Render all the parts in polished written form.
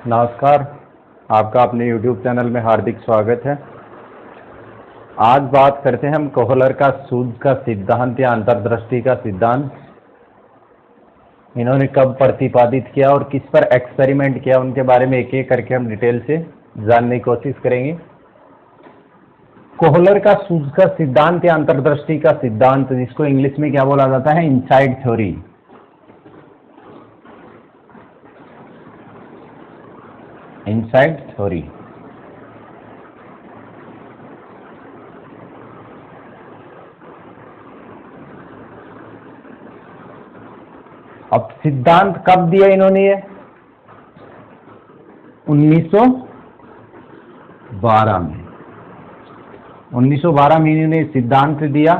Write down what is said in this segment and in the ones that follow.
नमस्कार। आपका अपने YouTube चैनल में हार्दिक स्वागत है। आज बात करते हैं हम कोहलर का सूझ का सिद्धांत या अंतर्दृष्टि का सिद्धांत। इन्होंने कब प्रतिपादित किया और किस पर एक्सपेरिमेंट किया, उनके बारे में एक एक करके हम डिटेल से जानने की कोशिश करेंगे। कोहलर का सूझ का सिद्धांत या अंतर्दृष्टि का सिद्धांत, जिसको इंग्लिश में क्या बोला जाता है, इनसाइड थ्योरी। Inside theory. अब सिद्धांत कब दिया इन्होंने? ये 1912 में। 1912 में इन्होंने सिद्धांत दिया।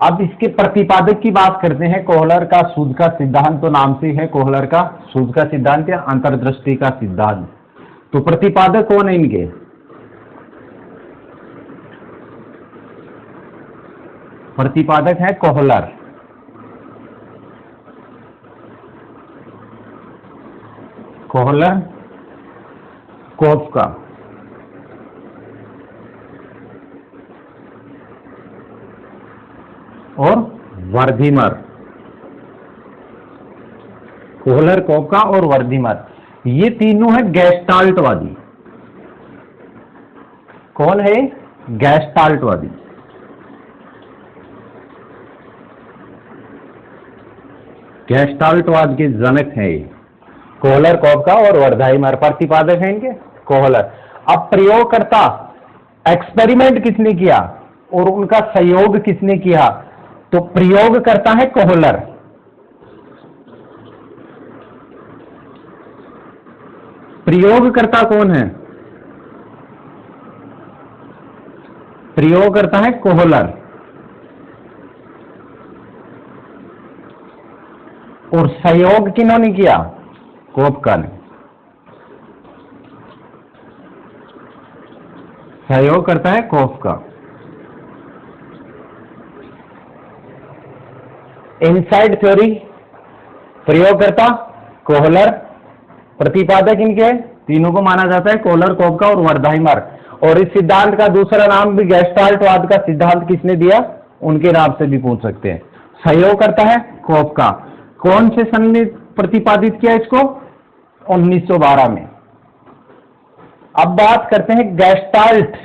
अब इसके प्रतिपादक की बात करते हैं। कोहलर का सूझ का सिद्धांत तो नाम से है कोहलर का सूझ का सिद्धांत या अंतर्दृष्टि का सिद्धांत। तो प्रतिपादक कौन है इनके? प्रतिपादक है कोहलर। कोहलर, कोफ्का और वर्धीमर। कोहलर, कोफ्का और वर्धीमर, ये तीनों है गैस्टाल्टवादी। कौन है? गैस्टाल्टवादी। गैस्टाल्टवाद के जनक है ये कोहलर, कोफ्का और वर्धीमर। प्रतिपादक है इनके कोहलर। अब प्रयोगकर्ता, एक्सपेरिमेंट किसने किया और उनका सहयोग किसने किया? तो प्रयोग करता है कोहलर। प्रयोगकर्ता कौन है? प्रयोग करता है कोहलर और सहयोग किन्होंने किया? कोफ्का ने। सहयोग करता है कोफ्का। इनसाइड थ्योरी, प्रयोगकर्ता कोहलर, प्रतिपादक इनके तीनों को माना जाता है कोहलर, कोफ्का और वर्धीमर। और इस सिद्धांत का दूसरा नाम भी गैस्टाल्टवाद का सिद्धांत किसने दिया, उनके नाम से भी पूछ सकते हैं। सहयोग करता है कोफ्का। कौन से सन में प्रतिपादित किया इसको? 1912 में। अब बात करते हैं गैस्टाल्ट।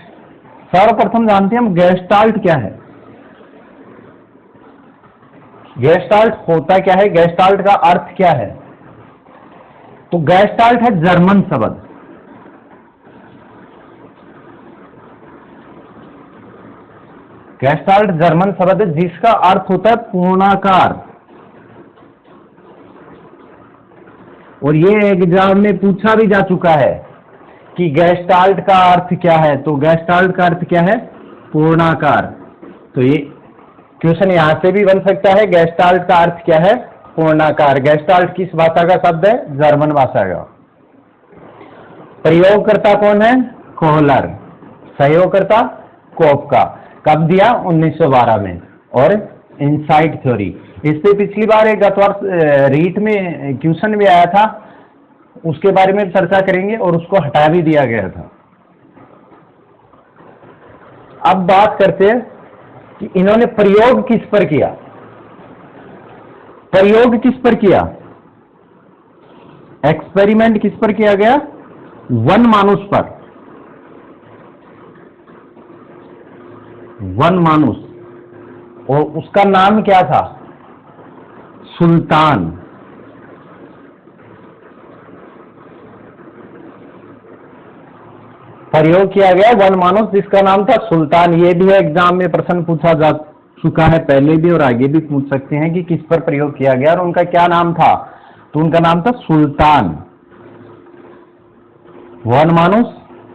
सर्वप्रथम जानते हैं हम गैस्टाल्ट क्या है। गैस्टाल्ट होता क्या है, गैस्टाल्ट का अर्थ क्या है? तो गैस्टाल्ट है जर्मन शब्द। गैस्टाल्ट जर्मन शब्द है जिसका अर्थ होता है पूर्णाकार। और ये एग्जाम में पूछा भी जा चुका है कि गैस्टाल्ट का अर्थ क्या है। तो गैस्टाल्ट का अर्थ क्या है? पूर्णाकार। तो ये क्वेश्चन यहां से भी बन सकता है। गैस्टाल्ट का अर्थ क्या है? पूर्णाकार। गैस्टाल्ट किस भाषा का शब्द है? जर्मन भाषा का। प्रयोगकर्ता कौन है? कोहलर। सहयोगकर्ता कोफ्का। कब दिया? 1912 में। और इनसाइड थ्योरी, इस पे पिछली बार एक रीट में क्वेश्चन भी आया था, उसके बारे में चर्चा करेंगे और उसको हटा भी दिया गया था। अब बात करते हैं कि इन्होंने प्रयोग किस पर किया। प्रयोग किस पर किया? एक्सपेरिमेंट किस पर किया गया? वनमानुष पर। वनमानुष। और उसका नाम क्या था? सुल्तान। प्रयोग किया गया वनमानुष जिसका नाम था सुल्तान। ये भी एग्जाम में प्रश्न पूछा जा चुका है पहले भी और आगे भी पूछ सकते हैं कि किस पर प्रयोग किया गया और उनका क्या नाम था। तो उनका नाम था सुल्तान। वनमानुष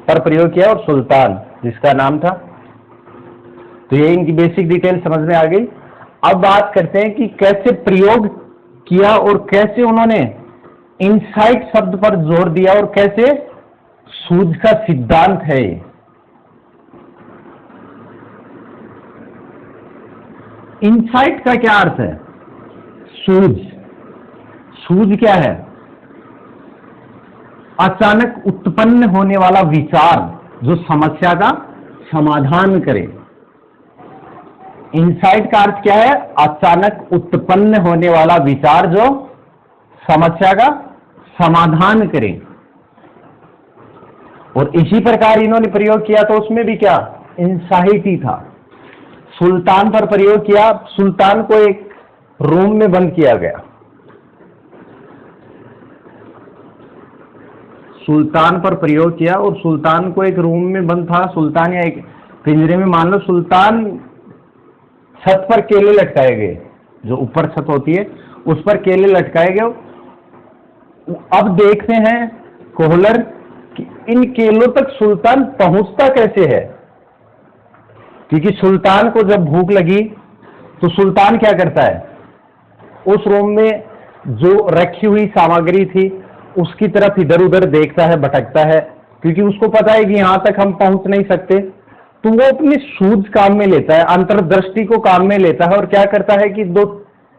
पर प्रयोग किया और सुल्तान जिसका नाम था। तो ये इनकी बेसिक डिटेल समझ में आ गई। अब बात करते हैं कि कैसे प्रयोग किया और कैसे उन्होंने इनसाइट शब्द पर जोर दिया और कैसे सूझ का सिद्धांत है। इनसाइट का क्या अर्थ है? सूझ। सूझ क्या है? अचानक उत्पन्न होने वाला विचार जो समस्या का समाधान करे। इंसाइट का अर्थ क्या है? अचानक उत्पन्न होने वाला विचार जो समस्या का समाधान करे। और इसी प्रकार इन्होंने प्रयोग किया तो उसमें भी क्या इंसाइट ही था। सुल्तान पर प्रयोग किया, सुल्तान को एक रूम में बंद किया गया। सुल्तान पर प्रयोग किया और सुल्तान को एक रूम में बंद था, सुल्तान या एक पिंजरे में। मान लो सुल्तान छत पर केले लटकाए गए, जो ऊपर छत होती है उस पर केले लटकाए गए। अब देखते हैं कोहलर कि इन केलों तक सुल्तान पहुंचता कैसे है, क्योंकि सुल्तान को जब भूख लगी तो सुल्तान क्या करता है, उस रूम में जो रखी हुई सामग्री थी उसकी तरफ इधर उधर देखता है, भटकता है, क्योंकि उसको पता है कि यहां तक हम पहुंच नहीं सकते। तो वो अपनी सूझ काम में लेता है, अंतर्दृष्टि को काम में लेता है और क्या करता है कि 2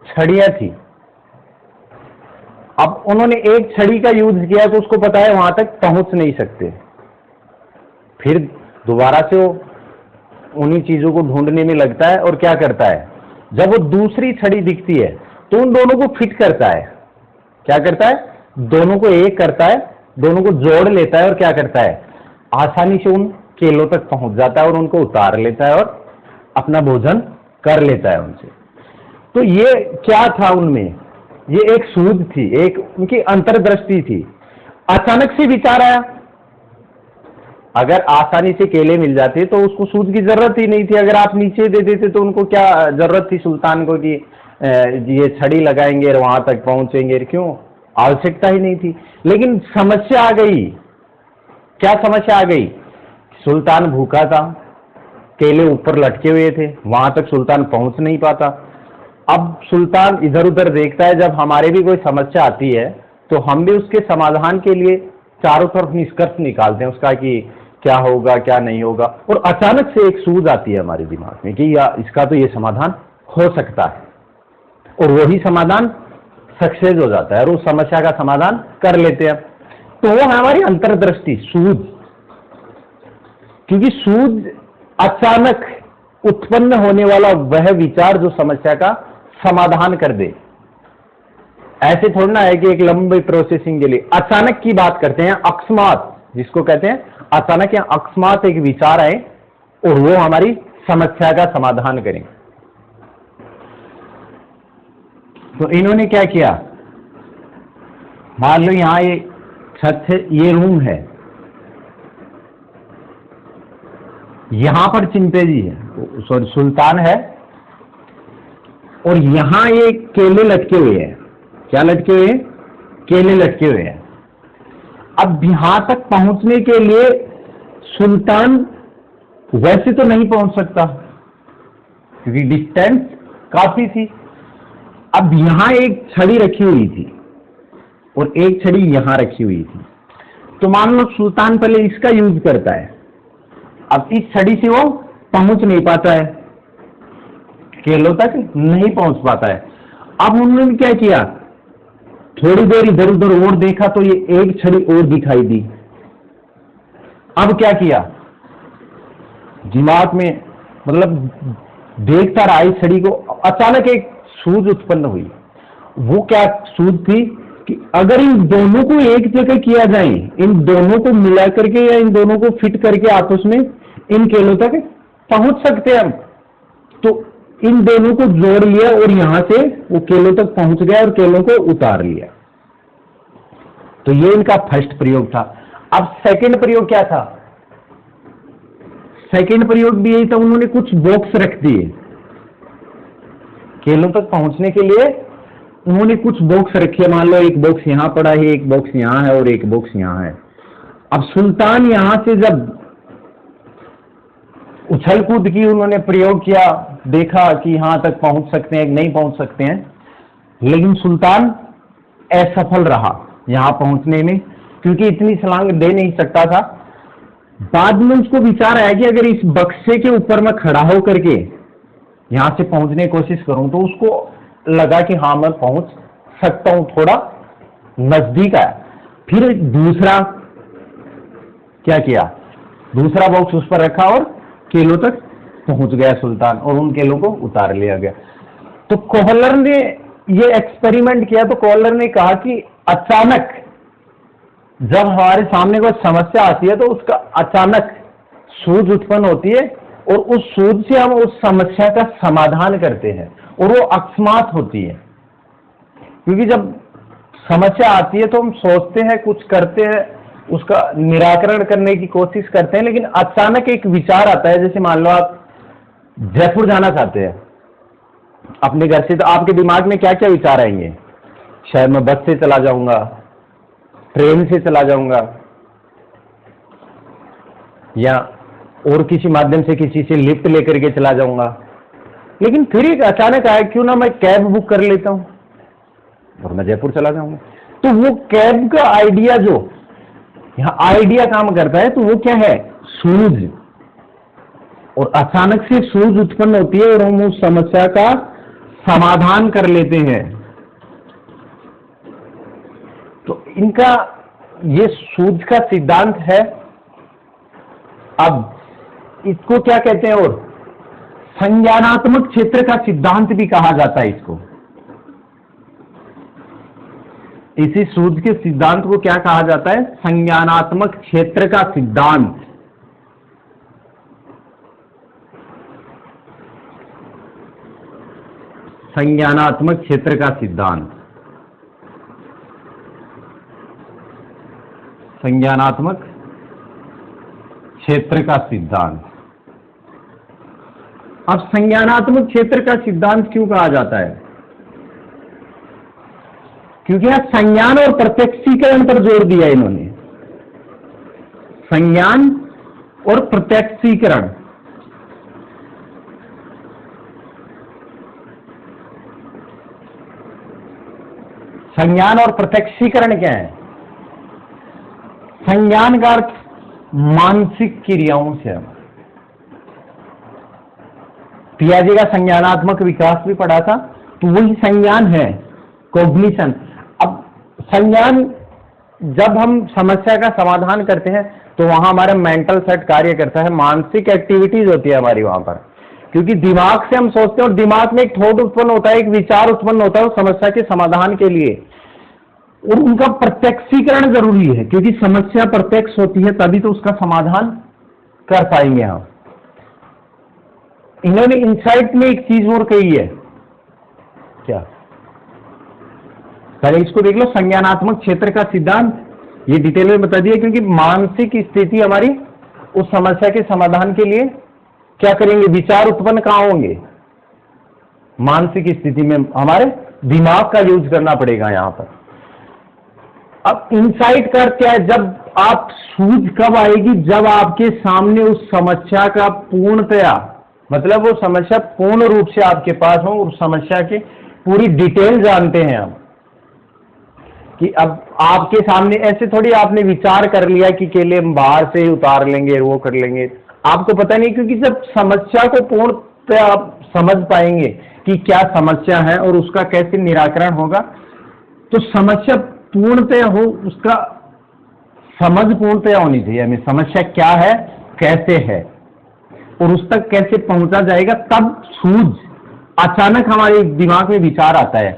छड़ियां थी। अब उन्होंने एक छड़ी का यूज किया तो उसको पता है वहां तक पहुंच नहीं सकते। फिर दोबारा से वो उन्हीं चीजों को ढूंढने में लगता है और क्या करता है, जब वो दूसरी छड़ी दिखती है तो उन दोनों को फिट करता है। क्या करता है? दोनों को एक करता है, दोनों को जोड़ लेता है और क्या करता है, आसानी से उन केलों तक पहुंच जाता है और उनको उतार लेता है और अपना भोजन कर लेता है उनसे। तो ये क्या था उनमें? ये एक सूझ थी, एक उनकी अंतर्दृष्टि थी। अचानक से विचार आया। अगर आसानी से केले मिल जाते तो उसको सूझ की जरूरत ही नहीं थी। अगर आप नीचे दे देते तो उनको क्या जरूरत थी सुल्तान को कि ये छड़ी लगाएंगे और वहां तक पहुंचेंगे? क्यों, आवश्यकता ही नहीं थी। लेकिन समस्या आ गई। क्या समस्या आ गई? सुल्तान भूखा था, केले ऊपर लटके हुए थे, वहां तक सुल्तान पहुंच नहीं पाता। अब सुल्तान इधर उधर देखता है। जब हमारे भी कोई समस्या आती है तो हम भी उसके समाधान के लिए चारों तरफ निष्कर्ष निकालते हैं उसका कि क्या होगा क्या नहीं होगा। और अचानक से एक सूझ आती है हमारे दिमाग में कि या इसका तो ये समाधान हो सकता है, और वही समाधान सक्सेस हो जाता है और उस समस्या का समाधान कर लेते हैं। तो वो हमारी अंतर्दृष्टि, सूझ। क्योंकि सूझ अचानक उत्पन्न होने वाला वह विचार जो समस्या का समाधान कर दे। ऐसे थोड़ा ना है कि एक लंबी प्रोसेसिंग के लिए अचानक की बात करते हैं, अकस्मात जिसको कहते हैं, अचानक या अकस्मात एक विचार आए और वो हमारी समस्या का समाधान करें। तो इन्होंने क्या किया, मान लो यहां ये छत है, ये रूम है, यहां पर चिंतेजी है, सॉरी सुल्तान है, और यहां ये केले लटके हुए हैं। क्या लटके हुए हैं? केले लटके हुए हैं। अब यहां तक पहुंचने के लिए सुल्तान वैसे तो नहीं पहुंच सकता क्योंकि डिस्टेंस काफी थी। अब यहां एक छड़ी रखी हुई थी और एक छड़ी यहां रखी हुई थी। तो मान लो सुल्तान पहले इसका यूज करता है। अब इस छड़ी से वो पहुंच नहीं पाता है, केलों तक नहीं पहुंच पाता है। अब उन्होंने क्या किया, थोड़ी देर इधर उधर और देखा तो ये एक छड़ी और दिखाई दी। अब क्या किया, दिमाग में मतलब देखता रहा इस छड़ी को। अचानक एक सूझ उत्पन्न हुई। वो क्या सूझ थी कि अगर इन दोनों को एक जगह किया जाए, इन दोनों को मिला करके या इन दोनों को फिट करके आपस में इन केलों तक पहुंच सकते हैं हम। तो इन दोनों को जोड़ लिया और यहां से वो केलों तक पहुंच गया और केलों को उतार लिया। तो ये इनका फर्स्ट प्रयोग था। अब सेकंड प्रयोग क्या था? सेकंड प्रयोग भी यही था, उन्होंने कुछ बॉक्स रख दिए केलों तक पहुंचने के लिए। उन्होंने कुछ बॉक्स रखे, मान लो एक बॉक्स यहां पड़ा है, एक बॉक्स यहां है और एक बॉक्स यहां है। अब सुल्तान यहां से जब उछल कूद की उन्होंने प्रयोग किया, देखा कि यहां तक पहुंच सकते हैं नहीं पहुंच सकते हैं, लेकिन सुल्तान असफल रहा यहां पहुंचने में क्योंकि इतनी छलांग दे नहीं सकता था। बाद में उसको विचार आया कि अगर इस बक्से के ऊपर मैं खड़ा होकर के यहां से पहुंचने की कोशिश करूं तो उसको लगा कि हाँ मैं पहुंच सकता हूं, थोड़ा नजदीक आया। फिर दूसरा क्या किया, दूसरा बॉक्स उस पर रखा और केलों तक पहुंच गया सुल्तान और उन केलों को उतार लिया गया। तो कोहलर ने ये एक्सपेरिमेंट किया, तो कोहलर ने कहा कि अचानक जब हमारे सामने कोई समस्या आती है तो उसका अचानक सूझ उत्पन्न होती है और उस सूझ से हम उस समस्या का समाधान करते हैं और वो अकस्मात होती है। क्योंकि जब समस्या आती है तो हम सोचते हैं, कुछ करते हैं, उसका निराकरण करने की कोशिश करते हैं, लेकिन अचानक एक विचार आता है। जैसे मान लो आप जयपुर जाना चाहते हैं अपने घर से, तो आपके दिमाग में क्या क्या विचार आएंगे? शायद मैं बस से चला जाऊंगा, ट्रेन से चला जाऊंगा, या और किसी माध्यम से किसी से लिफ्ट लेकर के चला जाऊंगा। लेकिन फिर एक अचानक आया, क्यों ना मैं कैब बुक कर लेता हूं और मैं जयपुर चला जाऊंगा। तो वो कैब का आइडिया, जो यहां आइडिया काम करता है, तो वो क्या है? सूझ। और अचानक से सूझ उत्पन्न होती है और हम उस समस्या का समाधान कर लेते हैं। तो इनका ये सूझ का सिद्धांत है। अब इसको क्या कहते हैं? और संज्ञानात्मक क्षेत्र का सिद्धांत भी कहा जाता है इसको। इसी सूझ के सिद्धांत को क्या कहा जाता है? संज्ञानात्मक क्षेत्र का सिद्धांत। संज्ञानात्मक क्षेत्र का सिद्धांत, संज्ञानात्मक क्षेत्र का सिद्धांत। अब संज्ञानात्मक क्षेत्र का सिद्धांत क्यों कहा जाता है? क्योंकि यहां संज्ञान और प्रत्यक्षीकरण पर जोर दिया इन्होंने। संज्ञान और प्रत्यक्षीकरण। संज्ञान और प्रत्यक्षीकरण क्या है? संज्ञान का अर्थ मानसिक क्रियाओं से। पियाजे का संज्ञानात्मक विकास भी पढ़ा था, तो वही संज्ञान है, कॉग्निशन। अब संज्ञान, जब हम समस्या का समाधान करते हैं तो वहां हमारा मेंटल सेट कार्य करता है, मानसिक एक्टिविटीज होती है हमारी वहां पर। क्योंकि दिमाग से हम सोचते हैं और दिमाग में एक थॉट उत्पन्न होता है, एक विचार उत्पन्न होता है उस समस्या के समाधान के लिए, और उनका प्रत्यक्षीकरण जरूरी है। क्योंकि समस्या प्रत्यक्ष होती है तभी तो उसका समाधान कर पाएंगे हम। इन्होंने इनसाइट में एक चीज और कही है, क्या? पहले इसको देख लो, संज्ञानात्मक क्षेत्र का सिद्धांत। ये डिटेल में बता दिया, क्योंकि मानसिक स्थिति हमारी उस समस्या के समाधान के लिए क्या करेंगे? विचार उत्पन्न कहां होंगे? मानसिक स्थिति में हमारे दिमाग का यूज करना पड़ेगा यहां पर। अब इनसाइट का क्या है? जब आप सूझ कब आएगी? जब आपके सामने उस समस्या का पूर्णतया, मतलब वो समस्या पूर्ण रूप से आपके पास हो, उस समस्या की पूरी डिटेल जानते हैं हम। कि अब आपके सामने ऐसे थोड़ी आपने विचार कर लिया कि केले हम बाहर से ही उतार लेंगे, वो कर लेंगे, आपको पता नहीं। क्योंकि जब समस्या को पूर्णतया आप समझ पाएंगे कि क्या समस्या है और उसका कैसे निराकरण होगा, तो समस्या पूर्णतया हो, उसका समझ पूर्णतया होनी चाहिए हमें। समस्या क्या है, कैसे है और उस तक कैसे पहुंचा जाएगा, तब सूझ। अचानक हमारे दिमाग में विचार आता है,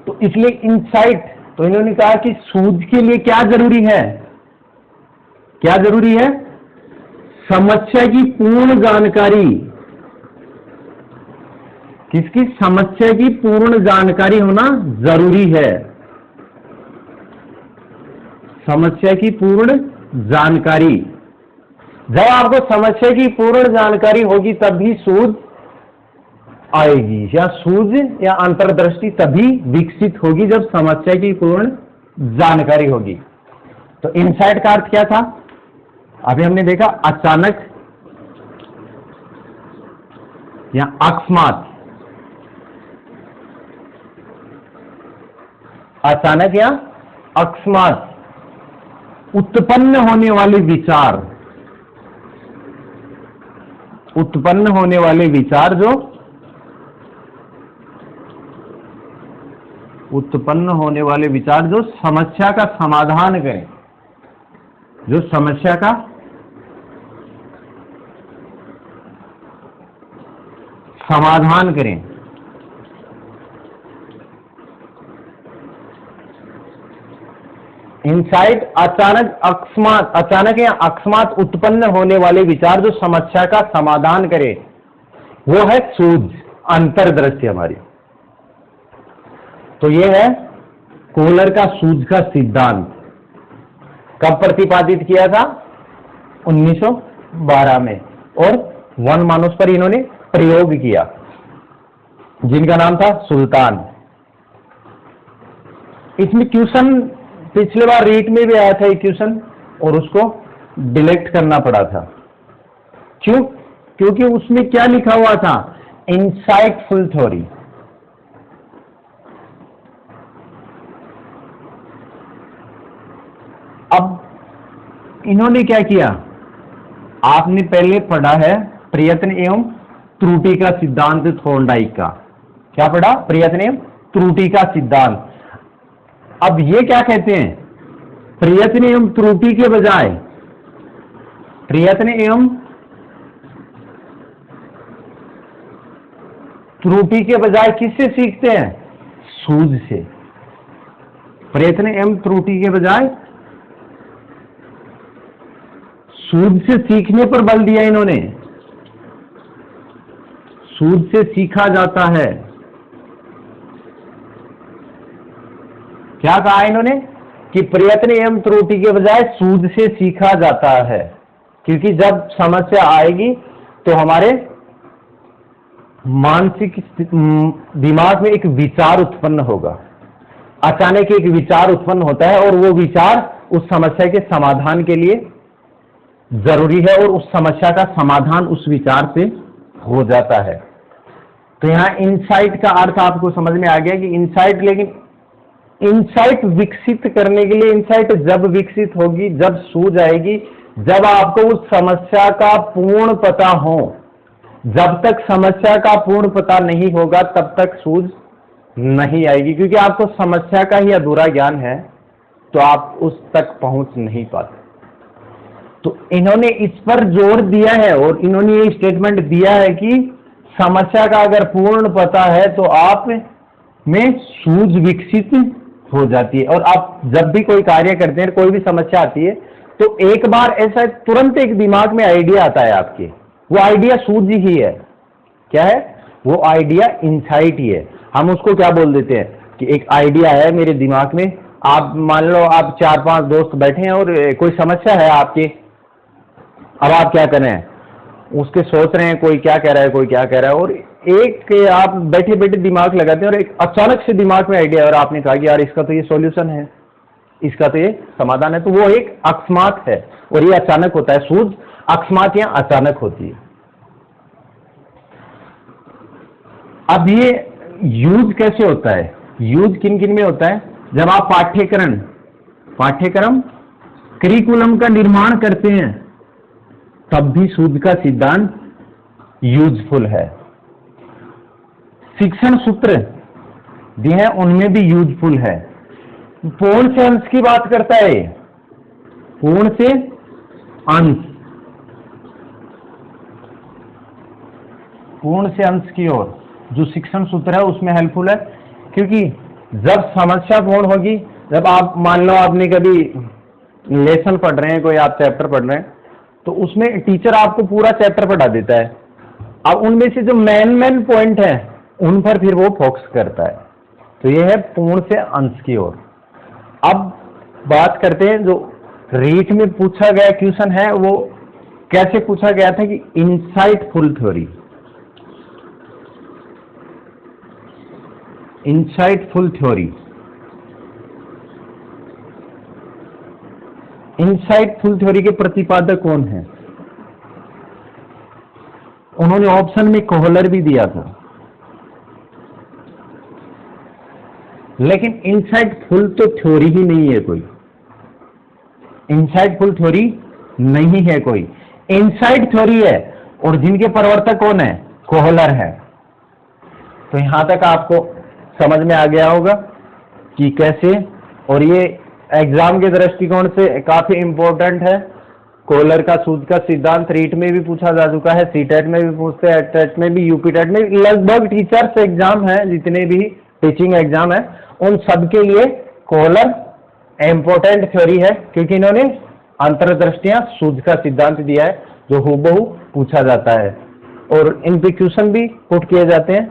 तो इसलिए इनसाइट। तो इन्होंने कहा कि सूझ के लिए क्या जरूरी है? क्या जरूरी है? समस्या की पूर्ण जानकारी। किसकी? समस्या की पूर्ण जानकारी होना जरूरी है। समस्या की पूर्ण जानकारी। जब आपको समस्या की पूर्ण जानकारी होगी तभी सूझ आएगी, या सूझ या अंतर्दृष्टि तभी विकसित होगी जब समस्या की पूर्ण जानकारी होगी। तो इनसाइट का अर्थ क्या था? अभी हमने देखा अचानक या अकस्मात। अचानक या अकस्मात उत्पन्न होने वाले विचार, उत्पन्न होने वाले विचार जो उत्पन्न होने वाले विचार जो समस्या का समाधान करें, जो समस्या का समाधान करें। इंसाइट अचानक या अकस्मात उत्पन्न होने वाले विचार जो समस्या का समाधान करे, वो है सूझ, अंतर्दृष्टि हमारी। तो ये है कोहलर का सूझ का सिद्धांत। कब प्रतिपादित किया था? 1912 में, और वन मानुष पर इन्होंने प्रयोग किया, जिनका नाम था सुल्तान। इसमें क्वेश्चन पिछले बार रीट में भी आया था एक क्वेश्चन, और उसको डिलीट करना पड़ा था। क्यों? क्योंकि उसमें क्या लिखा हुआ था? Insightful theory. अब इन्होंने क्या किया? आपने पहले पढ़ा है प्रयत्न एवं त्रुटि का सिद्धांत थॉर्नडाइक का। क्या पढ़ा? प्रयत्न एवं त्रुटि का सिद्धांत। अब ये क्या कहते हैं? प्रयत्न एवं त्रुटि के बजाय प्रयत्न एवं त्रुटि के बजाय किससे सीखते हैं? सूझ से। प्रयत्न एवं त्रुटि के बजाय सूझ से सीखने पर बल दिया इन्होंने। सूझ से सीखा जाता है। क्या कहा इन्होंने? कि प्रयत्न एवं त्रुटि के बजाय सूझ से सीखा जाता है, क्योंकि जब समस्या आएगी तो हमारे मानसिक दिमाग में एक विचार उत्पन्न होगा। अचानक एक विचार उत्पन्न होता है, और वो विचार उस समस्या के समाधान के लिए जरूरी है, और उस समस्या का समाधान उस विचार से हो जाता है। तो यहां इंसाइट का अर्थ आपको समझ में आ गया कि इंसाइट, लेकिन इंसाइट विकसित करने के लिए, इंसाइट जब विकसित होगी, जब सूझ आएगी, जब आपको उस समस्या का पूर्ण पता हो। जब तक समस्या का पूर्ण पता नहीं होगा तब तक सूझ नहीं आएगी, क्योंकि आपको समस्या का ही अधूरा ज्ञान है, तो आप उस तक पहुंच नहीं पाते। तो इन्होंने इस पर जोर दिया है, और इन्होंने ये स्टेटमेंट दिया है कि समस्या का अगर पूर्ण पता है तो आप में सूझ विकसित हो जाती है। और आप जब भी कोई कार्य करते हैं, कोई भी समस्या आती है, तो एक बार ऐसा तुरंत एक दिमाग में आइडिया आता है आपके, वो आइडिया सूझ ही है। क्या है वो आइडिया? इंसाइट ही है। हम उसको क्या बोल देते हैं कि एक आइडिया है मेरे दिमाग में। आप मान लो आप 4-5 दोस्त बैठे हैं और कोई समस्या है आपके। अब आप क्या कर रहे हैं? उसके सोच रहे हैं, कोई क्या कह रहा है, कोई क्या कह रहा है, और एक आप बैठे बैठे दिमाग लगाते हैं, और एक अचानक से दिमाग में आइडिया, और आपने कहा कि यार इसका तो ये सॉल्यूशन है, इसका तो ये समाधान है। तो वो एक अकस्मात है, और ये अचानक होता है। सूझ अकस्मात या अचानक होती है। अब ये यूज कैसे होता है? यूज किन किन में होता है? जब आप पाठ्यक्रम करिकुलम का निर्माण करते हैं, तब भी सूझ का सिद्धांत यूजफुल है। शिक्षण सूत्र दिए हैं, उनमें भी यूजफुल है। पूर्ण से अंश की बात करता है, पूर्ण से अंश, पूर्ण से अंश की ओर जो शिक्षण सूत्र है उसमें हेल्पफुल है। क्योंकि जब समस्या पूर्ण होगी, जब आप मान लो आपने कभी लेसन पढ़ रहे हैं, कोई आप चैप्टर पढ़ रहे हैं, तो उसमें टीचर आपको पूरा चैप्टर पढ़ा देता है। अब उनमें से जो मेन पॉइंट है उन पर फिर वो फोकस करता है। तो ये है पूर्ण से अंश की ओर। अब बात करते हैं जो रीट में पूछा गया क्वेश्चन है, वो कैसे पूछा गया था कि insightful theory. Insightful theory, insightful theory के प्रतिपादक कौन है? उन्होंने ऑप्शन में कोहलर भी दिया था, लेकिन इंसाइटफुल तो थ्योरी ही नहीं है कोई। इंसाइटफुल थ्योरी नहीं है कोई, इंसाइट थ्योरी है, और जिनके प्रवर्तक कौन है? कोहलर है। तो यहां तक आपको समझ में आ गया होगा कि कैसे, और ये एग्जाम के दृष्टिकोण से काफी इंपॉर्टेंट है। कोहलर का सूद का सिद्धांत रीट में भी पूछा जा चुका है, सीटेट में भी पूछते हैं, टेट में भी, यूपी टेट में भी, लगभग टीचर्स एग्जाम है जितने भी टीचिंग एग्जाम है उन सब के लिए कोहलर इंपॉर्टेंट थ्योरी है, क्योंकि इन्होंने अंतर्दृष्टियां सूद का सिद्धांत दिया है जो हूबहू पूछा जाता है और इन पे क्वेश्चन भी पुट किए जाते हैं।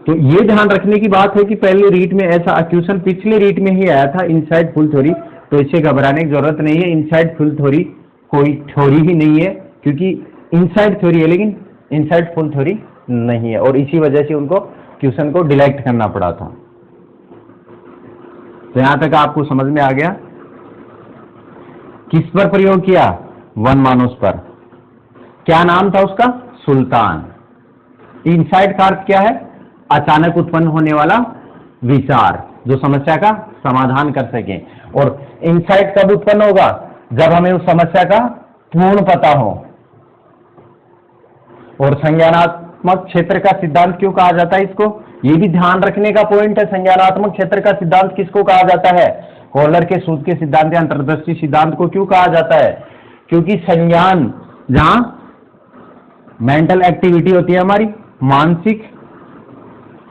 तो ये ध्यान रखने की बात है कि पहले रीट में ऐसा क्वेश्चन पिछले रीट में ही आया था, इनसाइडफुल थ्योरी, तो इससे घबराने की जरूरत नहीं है। इनसाइडफुल थ्योरी कोई थ्योरी ही नहीं है, क्योंकि इनसाइड थ्योरी है लेकिन इनसाइडफुल थ्योरी नहीं है, और इसी वजह से उनको क्वेश्चन को डिलेक्ट करना पड़ा था। तो यहां तक आपको समझ में आ गया। किस पर प्रयोग किया? वन मानुस पर। क्या नाम था उसका? सुल्तान। इनसाइड का अर्थ क्या है? अचानक उत्पन्न होने वाला विचार जो समस्या का समाधान कर सके। और इनसाइट कब उत्पन्न होगा? जब हमें उस समस्या का पूर्ण पता हो। और संज्ञानात्मक क्षेत्र का सिद्धांत क्यों कहा जाता है इसको? ये भी ध्यान रखने का पॉइंट है। संज्ञानात्मक क्षेत्र का सिद्धांत किसको कहा जाता है? कोहलर के सूद के सिद्धांत या अंतर्दृष्टि सिद्धांत को क्यों कहा जाता है? क्योंकि संज्ञान जहां मेंटल एक्टिविटी होती है, हमारी मानसिक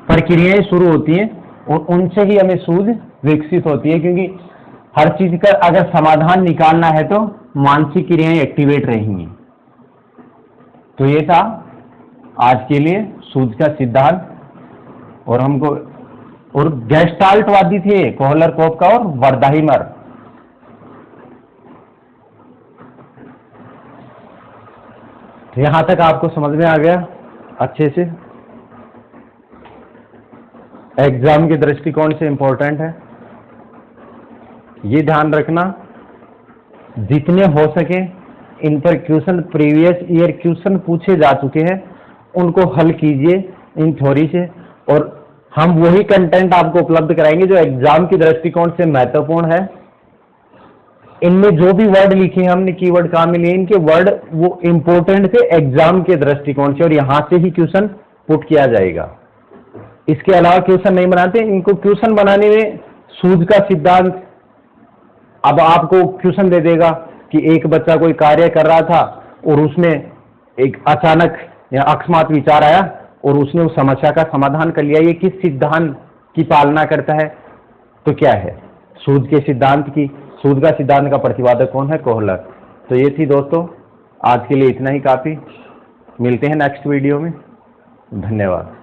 प्रक्रियाएं शुरू होती हैं और उनसे ही हमें सूझ विकसित होती है, क्योंकि हर चीज का अगर समाधान निकालना है तो मानसिक क्रियाएं एक्टिवेट रहेंगी। तो ये था आज के लिए सूझ का सिद्धांत। और हमको और गेस्टाल्टवादी थे कोहलर, कोपका और वर्धाइमर। तो यहां तक आपको समझ में आ गया अच्छे से। एग्जाम के दृष्टिकोण से इंपॉर्टेंट है, ये ध्यान रखना। जितने हो सके इन पर क्वेश्चन, प्रीवियस ईयर क्वेश्चन पूछे जा चुके हैं, उनको हल कीजिए इन थ्योरी से, और हम वही कंटेंट आपको उपलब्ध कराएंगे जो एग्जाम के दृष्टिकोण से महत्वपूर्ण है। इनमें जो भी वर्ड लिखे हैं हमने, कीवर्ड कहां में लिए, इनके वर्ड वो इंपॉर्टेंट थे एग्जाम के दृष्टिकोण से, और यहां से ही क्वेश्चन पुट किया जाएगा। इसके अलावा क्वेश्चन नहीं बनाते। इनको क्वेश्चन बनाने में सूद का सिद्धांत, अब आपको क्वेश्चन दे देगा कि एक बच्चा कोई कार्य कर रहा था और उसमें एक अचानक या अकस्मात विचार आया और उसने उस समस्या का समाधान कर लिया। ये किस सिद्धांत की पालना करता है? तो क्या है? सूद के सिद्धांत की। सूद का सिद्धांत का प्रतिपादक कौन है? कोहलर। तो ये थी दोस्तों, आज के लिए इतना ही काफी। मिलते हैं नेक्स्ट वीडियो में। धन्यवाद।